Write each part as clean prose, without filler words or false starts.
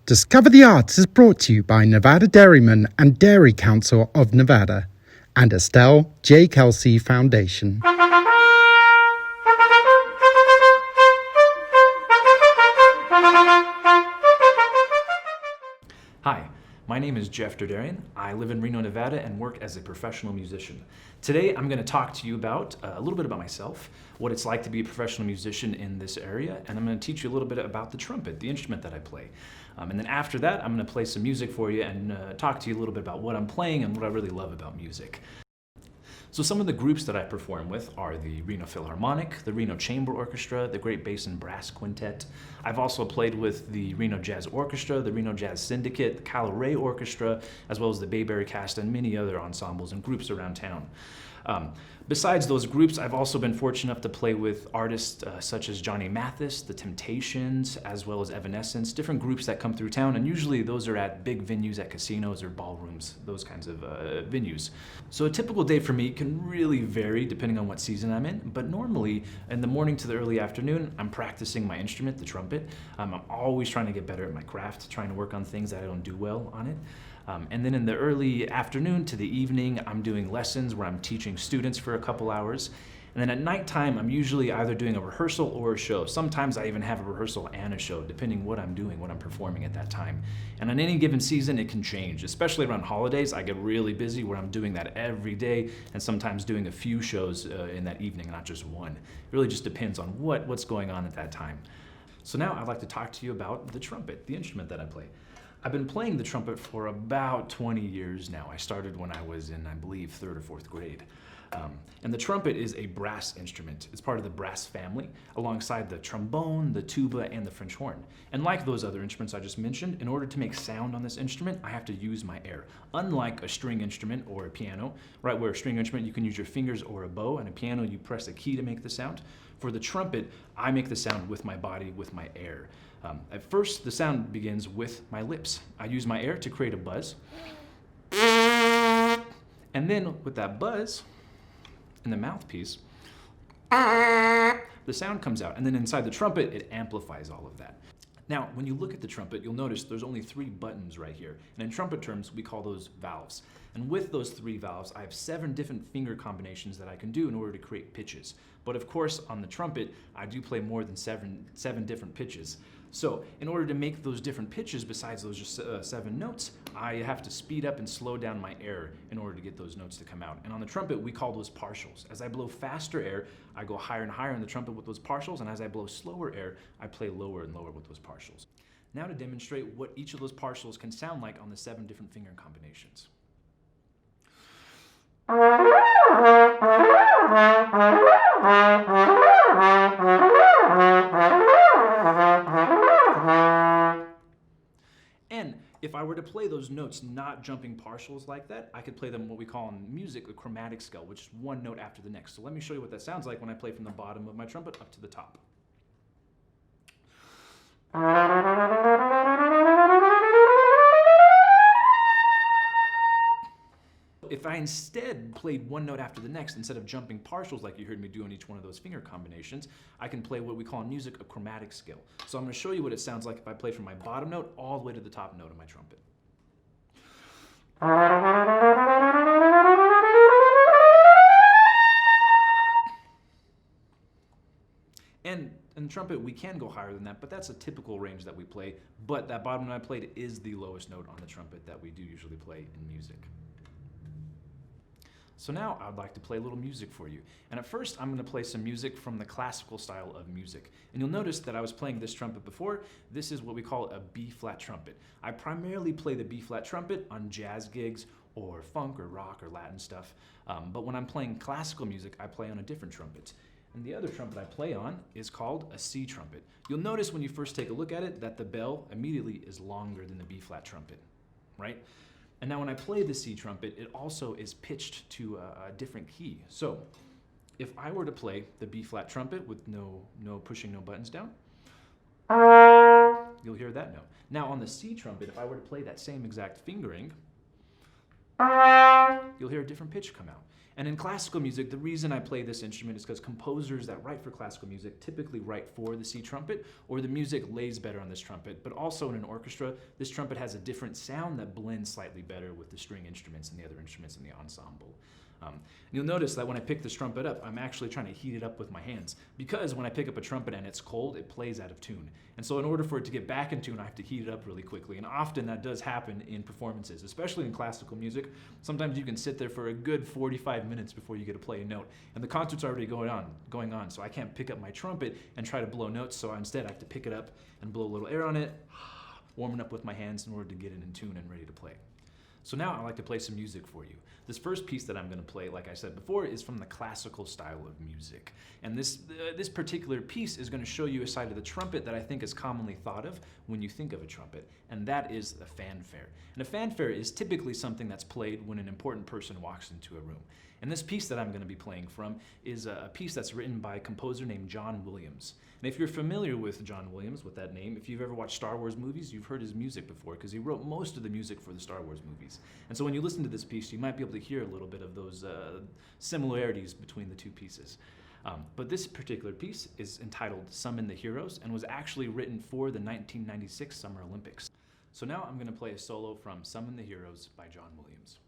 Discover the Arts is brought to you by Nevada Dairymen and Dairy Council of Nevada and Estelle J. Kelsey Foundation. Hi, my name is Jef Derderian. I live in Reno, Nevada and work as a professional musician. Today I'm going to talk to you about a little bit about myself, what it's like to be a professional musician in this area, and I'm going to teach you a little bit about the trumpet, the instrument that I play. And then after that I'm going to play some music for you and talk to you a little bit about what I'm playing and what I really love about music. So some of the groups that I perform with are the Reno Philharmonic, the Reno Chamber Orchestra, the Great Basin Brass Quintet. I've also played with the Reno Jazz Orchestra, the Reno Jazz Syndicate, the Callaray Orchestra, as well as the Bayberry Cast and many other ensembles and groups around town. Besides those groups, I've also been fortunate enough to play with artists such as Johnny Mathis, The Temptations, as well as Evanescence, different groups that come through town, and usually those are at big venues at casinos or ballrooms, those kinds of venues. So a typical day for me can really vary depending on what season I'm in, but normally in the morning to the early afternoon, I'm practicing my instrument, the trumpet. I'm always trying to get better at my craft, trying to work on things that I don't do well on it. And then in the early afternoon to the evening, I'm doing lessons where I'm teaching students for a couple hours. And then at nighttime, I'm usually either doing a rehearsal or a show. Sometimes I even have a rehearsal and a show, depending what I'm doing, what I'm performing at that time. And on any given season, it can change, especially around holidays. I get really busy where I'm doing that every day and sometimes doing a few shows in that evening, not just one. It really just depends on what's going on at that time. So now I'd like to talk to you about the trumpet, the instrument that I play. I've been playing the trumpet for about 20 years now. I started when I was in, I believe, 3rd or 4th grade. And the trumpet is a brass instrument. It's part of the brass family, alongside the trombone, the tuba, and the French horn. And like those other instruments I just mentioned, in order to make sound on this instrument, I have to use my air. Unlike a string instrument or a piano, right, where a string instrument you can use your fingers or a bow, and a piano you press a key to make the sound. For the trumpet, I make the sound with my body, with my air. At first, the sound begins with my lips. I use my air to create a buzz. And then with that buzz in the mouthpiece, the sound comes out. And then inside the trumpet, it amplifies all of that. Now, when you look at the trumpet, you'll notice there's only 3 buttons right here. And in trumpet terms, we call those valves. And with those 3 valves, I have 7 different finger combinations that I can do in order to create pitches. But of course, on the trumpet, I do play more than seven different pitches. So in order to make those different pitches, besides those just 7 notes, I have to speed up and slow down my air in order to get those notes to come out. And on the trumpet, we call those partials. As I blow faster air, I go higher and higher on the trumpet with those partials, and as I blow slower air, I play lower and lower with those partials. Now to demonstrate what each of those partials can sound like on the 7 different finger combinations. And if I were to play those notes not jumping partials like that, I could play them what we call in music a chromatic scale, which is 1 note after the next. So let me show you what that sounds like when I play from the bottom of my trumpet up to the top. If I instead played 1 note after the next, instead of jumping partials like you heard me do on each one of those finger combinations, I can play what we call in music a chromatic scale. So I'm going to show you what it sounds like if I play from my bottom note all the way to the top note of my trumpet. And in the trumpet, we can go higher than that, but that's a typical range that we play. But that bottom note I played is the lowest note on the trumpet that we do usually play in music. So now I'd like to play a little music for you. And at first, I'm going to play some music from the classical style of music. And you'll notice that I was playing this trumpet before. This is what we call a B-flat trumpet. I primarily play the B-flat trumpet on jazz gigs or funk or rock or Latin stuff. But when I'm playing classical music, I play on a different trumpet. And the other trumpet I play on is called a C trumpet. You'll notice when you first take a look at it that the bell immediately is longer than the B-flat trumpet, right? And now when I play the C trumpet, it also is pitched to a different key. So if I were to play the B-flat trumpet with no pushing no buttons down, you'll hear that note. Now on the C trumpet, if I were to play that same exact fingering, you'll hear a different pitch come out. And in classical music, the reason I play this instrument is because composers that write for classical music typically write for the C trumpet, or the music lays better on this trumpet. But also in an orchestra, this trumpet has a different sound that blends slightly better with the string instruments and the other instruments in the ensemble. You'll notice that when I pick this trumpet up, I'm actually trying to heat it up with my hands, because when I pick up a trumpet and it's cold, it plays out of tune. And so in order for it to get back in tune, I have to heat it up really quickly. And often that does happen in performances, especially in classical music. Sometimes you can sit there for a good 45 minutes before you get to play a note. And the concert's already going on. So I can't pick up my trumpet and try to blow notes. So instead I have to pick it up and blow a little air on it, warming up with my hands in order to get it in tune and ready to play. So now I'd like to play some music for you. This first piece that I'm going to play, like I said before, is from the classical style of music. And this particular piece is going to show you a side of the trumpet that I think is commonly thought of when you think of a trumpet, and that is the fanfare. And a fanfare is typically something that's played when an important person walks into a room. And this piece that I'm going to be playing from is a piece that's written by a composer named John Williams. And if you're familiar with John Williams, with that name, if you've ever watched Star Wars movies, you've heard his music before, because he wrote most of the music for the Star Wars movies. And so when you listen to this piece, you might be able to hear a little bit of those similarities between the two pieces. But this particular piece is entitled Summon the Heroes, and was actually written for the 1996 Summer Olympics. So now I'm going to play a solo from Summon the Heroes by John Williams.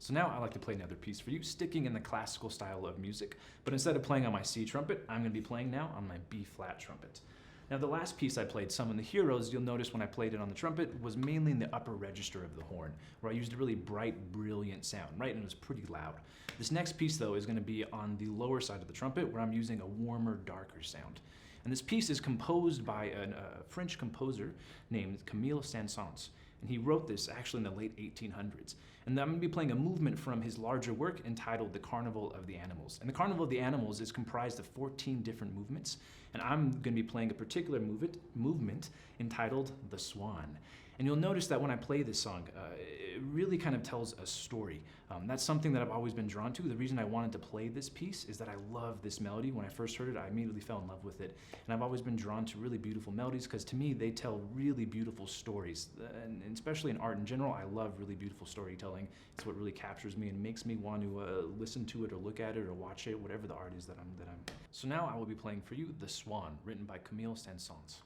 So now I'd like to play another piece for you, sticking in the classical style of music, but instead of playing on my C trumpet, I'm going to be playing now on my B flat trumpet. Now the last piece I played, Summon the Heroes, you'll notice when I played it on the trumpet, was mainly in the upper register of the horn, where I used a really bright, brilliant sound, right? And it was pretty loud. This next piece though is going to be on the lower side of the trumpet, where I'm using a warmer, darker sound. And this piece is composed by a French composer named Camille Saint-Saëns. And he wrote this actually in the late 1800s. And I'm going to be playing a movement from his larger work entitled The Carnival of the Animals. And The Carnival of the Animals is comprised of 14 different movements. And I'm going to be playing a particular movement entitled The Swan. And you'll notice that when I play this song, it really kind of tells a story. That's something that I've always been drawn to. The reason I wanted to play this piece is that I love this melody. When I first heard it, I immediately fell in love with it. And I've always been drawn to really beautiful melodies, because to me, they tell really beautiful stories. And especially in art in general, I love really beautiful storytelling. It's what really captures me and makes me want to listen to it or look at it or watch it, whatever the art is that I'm. So now I will be playing for you The Swan, written by Camille Saint-Saëns.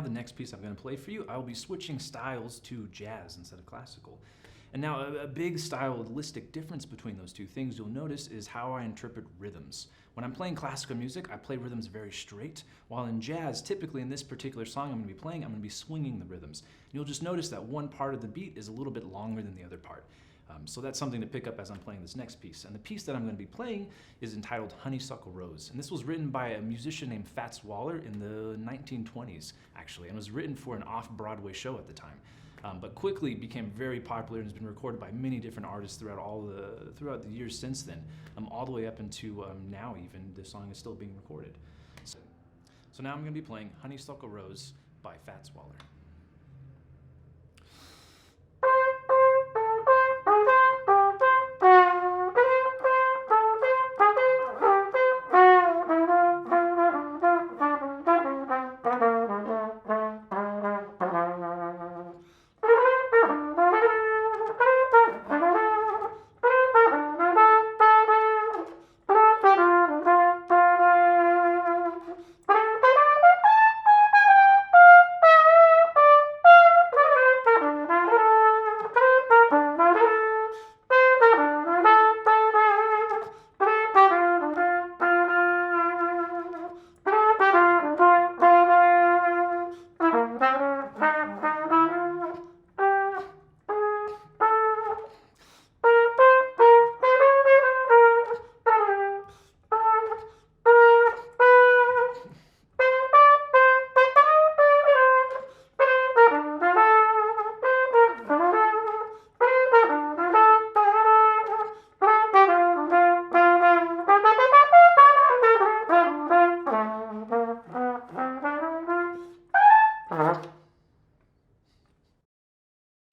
the next piece I'm going to play for you, I will be switching styles to jazz instead of classical. And now a big stylistic difference between those two things you'll notice is how I interpret rhythms. When I'm playing classical music, I play rhythms very straight, while in jazz, typically in this particular song I'm going to be playing, I'm going to be swinging the rhythms. And you'll just notice that one part of the beat is a little bit longer than the other part. So that's something to pick up as I'm playing this next piece. And the piece that I'm going to be playing is entitled Honeysuckle Rose. And this was written by a musician named Fats Waller in the 1920s, actually, and was written for an off-Broadway show at the time. But quickly became very popular and has been recorded by many different artists throughout the years since then, all the way up into now even. The song is still being recorded. So now I'm going to be playing Honeysuckle Rose by Fats Waller.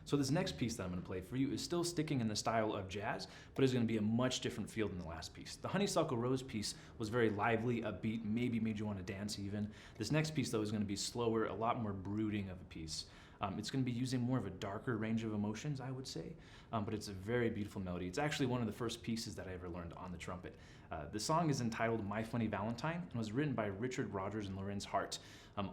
So this next piece that I'm going to play for you is still sticking in the style of jazz, but is going to be a much different feel than the last piece. The Honeysuckle Rose piece was very lively, upbeat, maybe made you want to dance even. This next piece, though, is going to be slower, a lot more brooding of a piece. It's going to be using more of a darker range of emotions, I would say, but it's a very beautiful melody. It's actually one of the first pieces that I ever learned on the trumpet. The song is entitled My Funny Valentine and was written by Richard Rodgers and Lorenz Hart,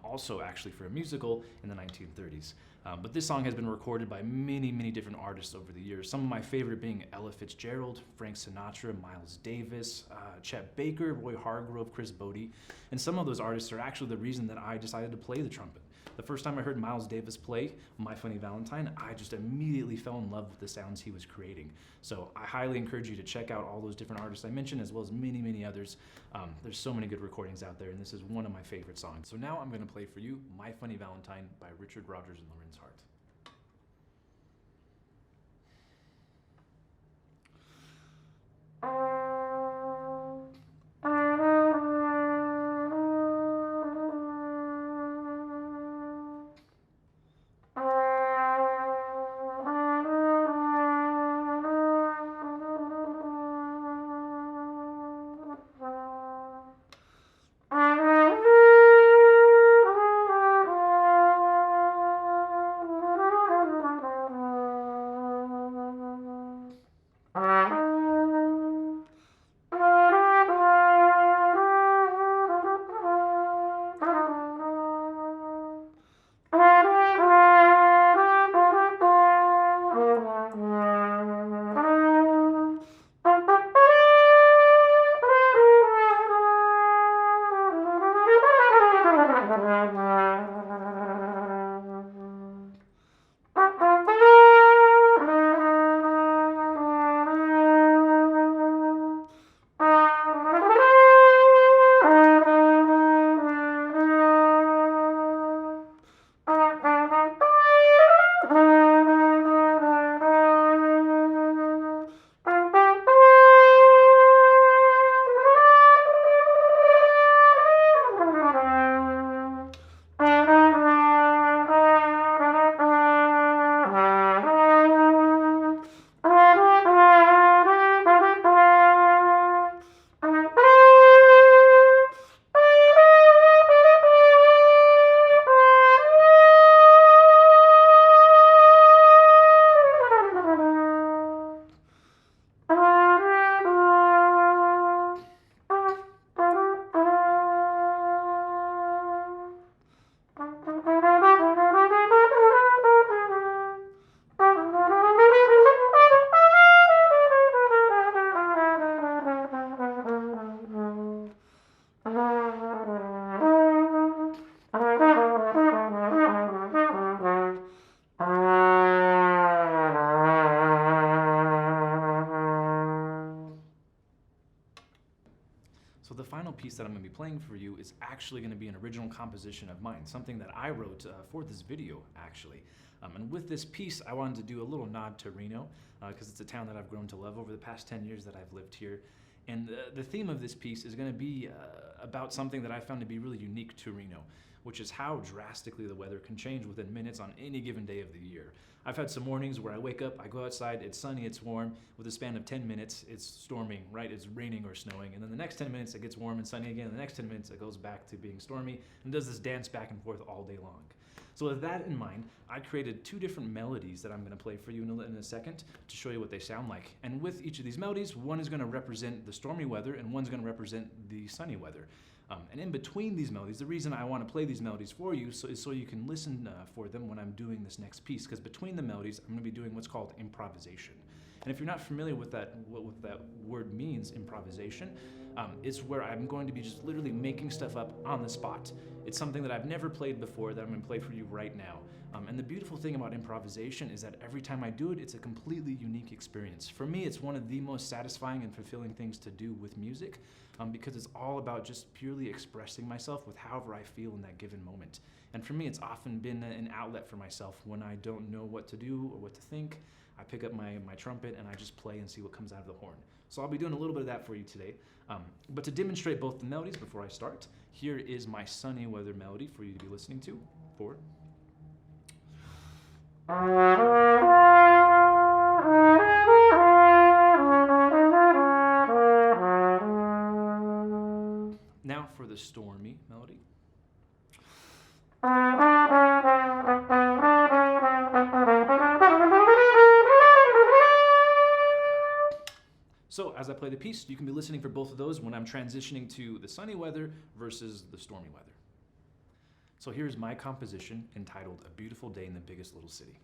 also actually for a musical in the 1930s. But this song has been recorded by many, many different artists over the years. Some of my favorite being Ella Fitzgerald, Frank Sinatra, Miles Davis, Chet Baker, Roy Hargrove, Chris Bodie. And some of those artists are actually the reason that I decided to play the trumpet. The first time I heard Miles Davis play My Funny Valentine, I just immediately fell in love with the sounds he was creating. So I highly encourage you to check out all those different artists I mentioned, as well as many, many others. There's so many good recordings out there, and this is one of my favorite songs. So now I'm going to play for you My Funny Valentine by Richard Rodgers and Lorenz Hart. piece that I'm going to be playing for you is actually going to be an original composition of mine, something that I wrote for this video, actually. And with this piece, I wanted to do a little nod to Reno, because it's a town that I've grown to love over the past 10 years that I've lived here. And the theme of this piece is going to be about something that I found to be really unique to Reno, which is how drastically the weather can change within minutes on any given day of the year. I've had some mornings where I wake up, I go outside, it's sunny, it's warm. With a span of 10 minutes, it's storming, right? It's raining or snowing. And then the next 10 minutes, it gets warm and sunny again. And the next 10 minutes, it goes back to being stormy and does this dance back and forth all day long. So with that in mind, I created 2 different melodies that I'm going to play for you in a second to show you what they sound like. And with each of these melodies, one is going to represent the stormy weather and one's going to represent the sunny weather. And in between these melodies, the reason I want to play these melodies for you is so you can listen for them when I'm doing this next piece, because between the melodies, I'm going to be doing what's called improvisation. And if you're not familiar with what that word means, improvisation, it's where I'm going to be just literally making stuff up on the spot. It's something that I've never played before that I'm going to play for you right now. And the beautiful thing about improvisation is that every time I do it, it's a completely unique experience. For me, it's one of the most satisfying and fulfilling things to do with music, because it's all about just purely expressing myself with however I feel in that given moment. And for me, it's often been an outlet for myself when I don't know what to do or what to think. I pick up my trumpet and I just play and see what comes out of the horn. So I'll be doing a little bit of that for you today. But to demonstrate both the melodies before I start, here is my sunny weather melody for you to be listening to. Forward. Now for the stormy melody. So as I play the piece, you can be listening for both of those when I'm transitioning to the sunny weather versus the stormy weather. So here's my composition entitled A Beautiful Day in the Biggest Little City.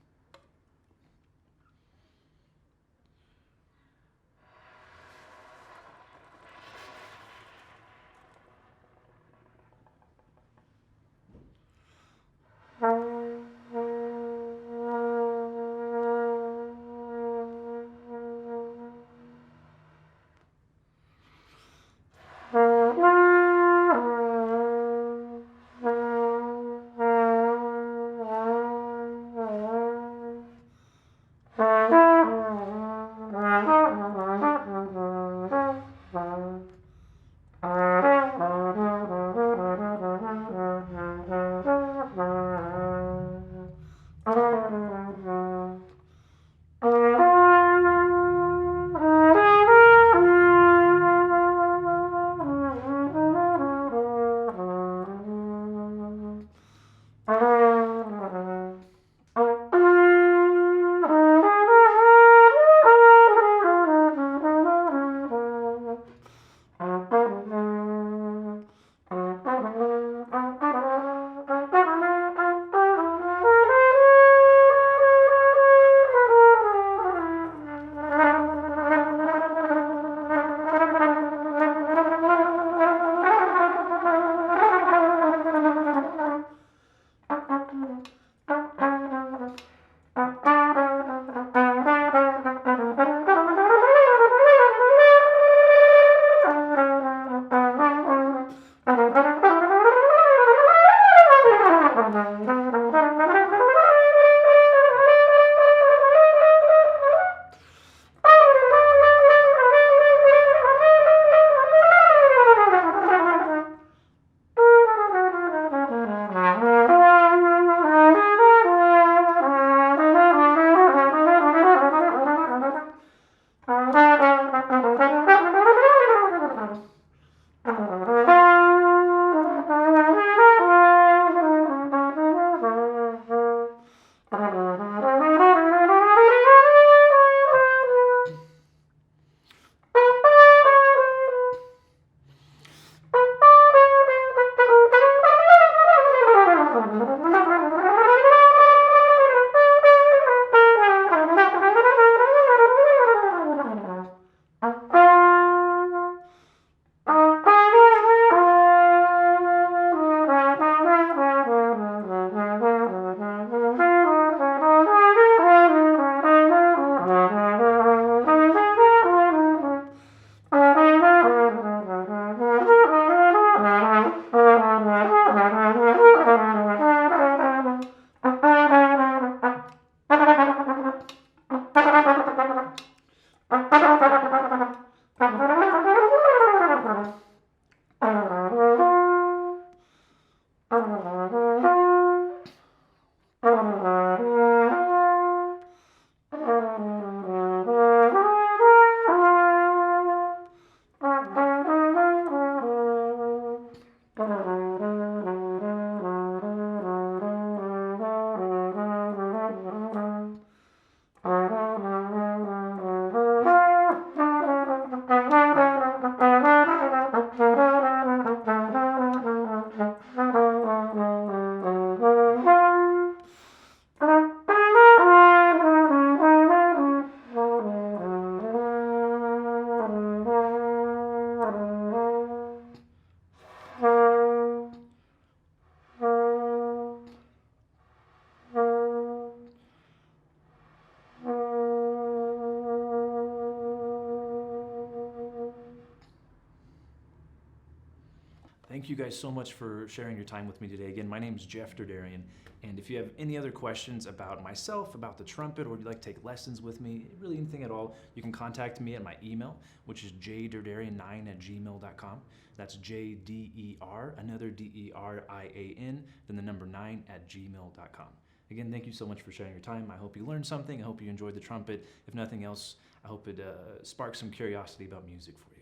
Thank you guys so much for sharing your time with me today. Again, my name is Jef Derderian, and if you have any other questions about myself, about the trumpet, or you'd like to take lessons with me, really anything at all, you can contact me at my email, which is jderderian9@gmail.com. That's JDER, another DERIAN, then the number 9@gmail.com. Again, thank you so much for sharing your time. I hope you learned something. I hope you enjoyed the trumpet. If nothing else, I hope it sparks some curiosity about music for you.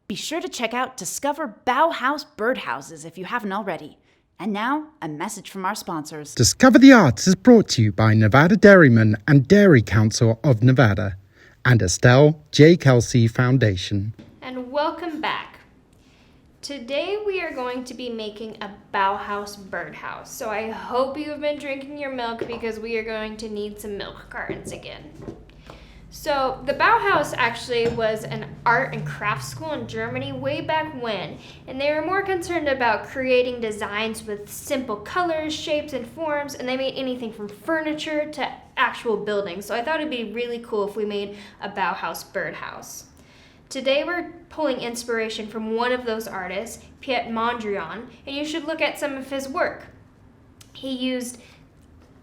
Be sure to check out Discover Bauhaus Birdhouses if you haven't already. And now, a message from our sponsors. Discover the Arts is brought to you by Nevada Dairymen and Dairy Council of Nevada and Estelle J. Kelsey Foundation. And welcome back. Today we are going to be making a Bauhaus birdhouse. So I hope you have been drinking your milk because we are going to need some milk cartons again. So the Bauhaus actually was an art and craft school in Germany way back when, and they were more concerned about creating designs with simple colors, shapes, and forms, and they made anything from furniture to actual buildings. So I thought it'd be really cool if we made a Bauhaus birdhouse. Today we're pulling inspiration from one of those artists, Piet Mondrian, and you should look at some of his work. He used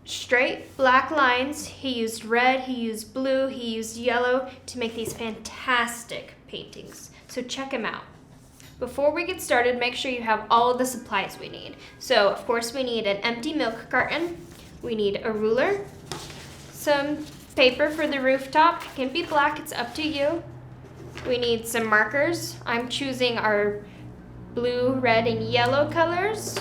straight black lines, he used red, he used blue, he used yellow to make these fantastic paintings. So check him out. Before we get started, make sure you have all of the supplies we need. So of course we need an empty milk carton, we need a ruler, some paper for the rooftop, it can be black, it's up to you. We need some markers. I'm choosing our blue, red, and yellow colors.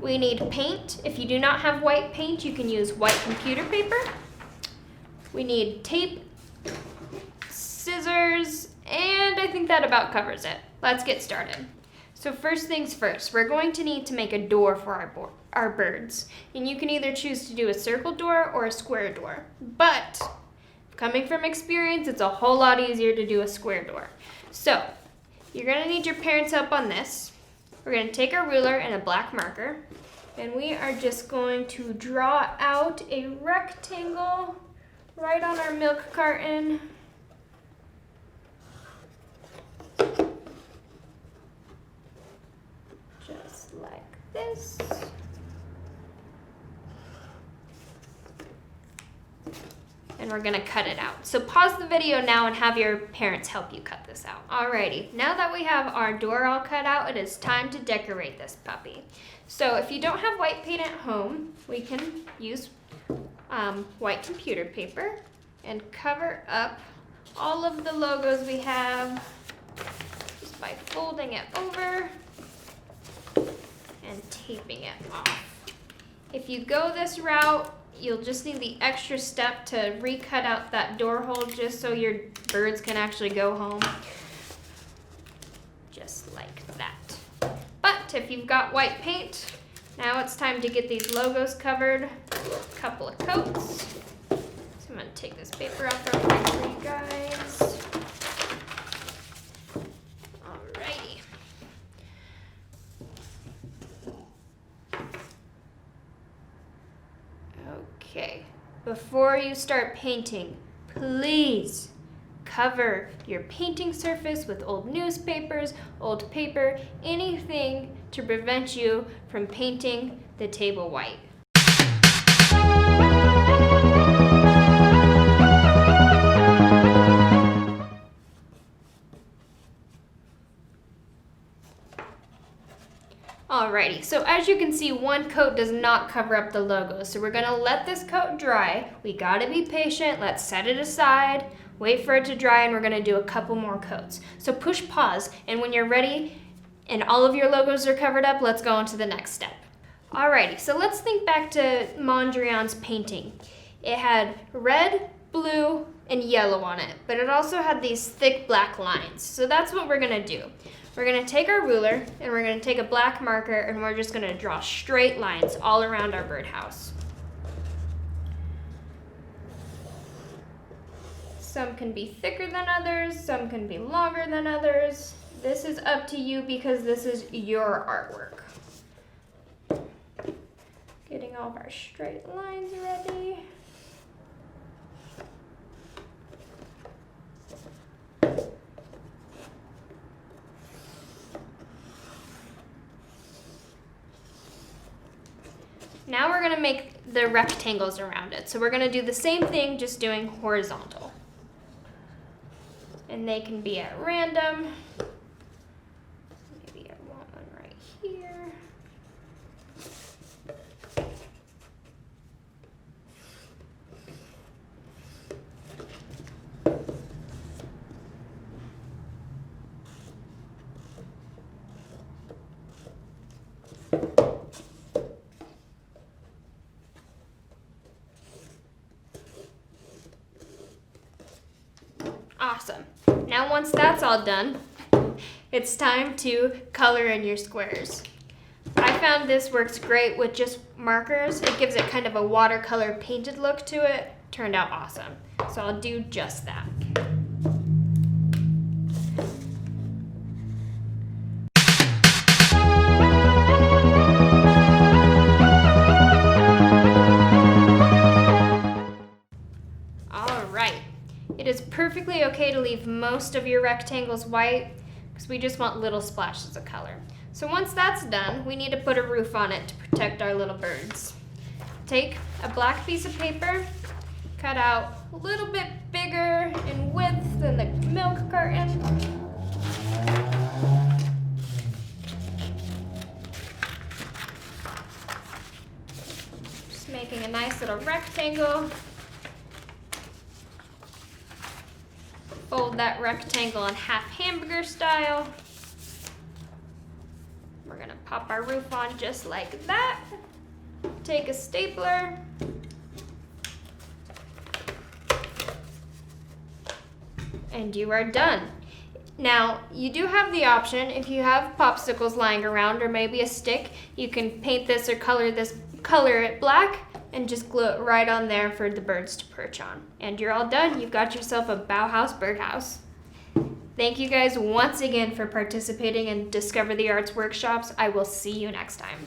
We need paint. If you do not have white paint, you can use white computer paper. We need tape, scissors, and I think that about covers it. Let's get started. So first things first, we're going to need to make a door for our birds. And you can either choose to do a circle door or a square door. But coming from experience, it's a whole lot easier to do a square door. So you're gonna need your parents' help on this. We're gonna take our ruler and a black marker, and we are just going to draw out a rectangle right on our milk carton. Just like this. And we're gonna cut it out. So pause the video now and have your parents help you cut this out. Alrighty, now that we have our door all cut out, it is time to decorate this puppy. So if you don't have white paint at home, we can use white computer paper and cover up all of the logos we have just by folding it over and taping it off. If you go this route, you'll just need the extra step to recut out that door hole just so your birds can actually go home. Just like that. But if you've got white paint, now it's time to get these logos covered. A couple of coats. So I'm gonna take this paper off real quick for you guys. Alrighty. Okay, before you start painting, please cover your painting surface with old newspapers, old paper, anything to prevent you from painting the table white. Alrighty, so as you can see, one coat does not cover up the logo. So we're gonna let this coat dry. We gotta be patient. Let's set it aside, wait for it to dry, and we're gonna do a couple more coats. So push pause, and when you're ready and all of your logos are covered up, let's go on to the next step. Alrighty, so let's think back to Mondrian's painting. It had red, blue, and yellow on it, but it also had these thick black lines. So that's what we're gonna do. We're gonna take our ruler and we're gonna take a black marker and we're just gonna draw straight lines all around our birdhouse. Some can be thicker than others, some can be longer than others. This is up to you because this is your artwork. Getting all of our straight lines ready. Now we're gonna make the rectangles around it. So we're gonna do the same thing, just doing horizontal. And they can be at random. Maybe I want one right here. Awesome. Now once that's all done, it's time to color in your squares. I found this works great with just markers. It gives it kind of a watercolor painted look to it. Turned out awesome. So I'll do just that. It is perfectly okay to leave most of your rectangles white because we just want little splashes of color. So once that's done, we need to put a roof on it to protect our little birds. Take a black piece of paper, cut out a little bit bigger in width than the milk carton. Just making a nice little rectangle. Fold that rectangle in half hamburger style. We're gonna pop our roof on just like that. Take a stapler. And you are done. Now, you do have the option, if you have popsicles lying around or maybe a stick, you can paint this or color it black and just glue it right on there for the birds to perch on. And you're all done. You've got yourself a Bauhaus birdhouse. Thank you guys once again for participating in Discover the Arts workshops. I will see you next time.